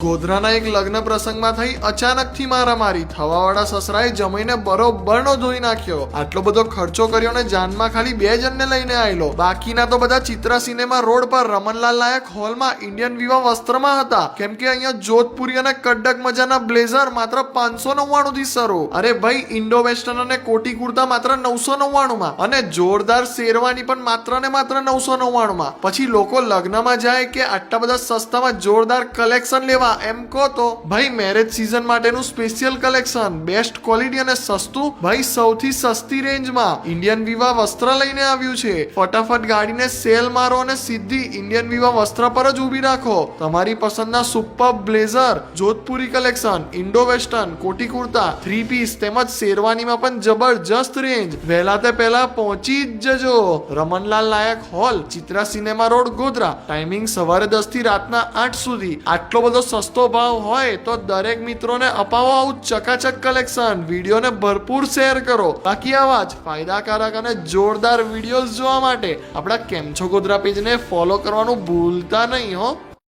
ગોધરાના એક લગ્ન પ્રસંગમાં થઈ અચાનકથી મારામારી થવાવાળા સસરાએ જમીને બરોબરનો ધોઈ નાખ્યો. આટલો બધો ખર્ચો કર્યો ને જાનમાં ખાલી 2 જણને લઈને આવેલો. બાકીના તો બધા ચિત્રા સિનેમા રોડ પર રમનલાલ નાયક હોલમાં ઇન્ડિયન વિવાહ વસ્ત્રમાં હતા. કેમ કે અહીંયા જોધપુરી અને કડક મજાના બ્લેઝર માત્ર 599 થી શરૂ. અરે ભાઈ, ઇન્ડો વેસ્ટર્ન અને કોટી કુર્તા માત્ર 999 માં અને જોરદાર શેરવાની પણ માત્ર ને માત્ર 999 માં. પછી લોકો લગ્નમાં જાય કે આટલા બધા સસ્તામાં જોરદાર કલેક્શન લેવા એમ કહો તો ભાઈ મેરેજ સીઝન માટેનું સ્પેશિયલ કલેક્શન, બેસ્ટ ક્વોલિટી અને સસ્તું, ભાઈ સૌથી સસ્તી રેન્જમાં ઇન્ડિયન વિવાહ વસ્ત્ર લઈને આવ્યું છે. ફટાફટ ગાડીને સેલ મારો અને સીધી ઇન્ડિયન વિવાહ વસ્ત્ર પર જ ઊભી રાખો. તમારી પસંદના super blazer, Jodhpuri collection, Indo western, કોટી કુર્તા, 3 પીસ તેમજ શેરવાનીમાં પણ જબરજસ્ત રેન્જ. વહેલા તે પહેલા પહોંચી જ જજો. Ramanlal Nayak hall, Chitra cinema road, Godhra. Timing સવારે 10 થી રાતના 8 સુધી. આટલો બધો સસ્તો ભાવ હોય તો દરેક મિત્રોને અપાવો આવું ચકાચક કલેક્શન. વિડીયોને ભરપૂર શેર કરો. બાકી આવા જ ફાયદાકારક અને જોરદાર વિડીયોઝ જોવા માટે આપણા કેમ છો ગોધરા પેજને ફોલો કરવાનું ભૂલતા નહીં હો.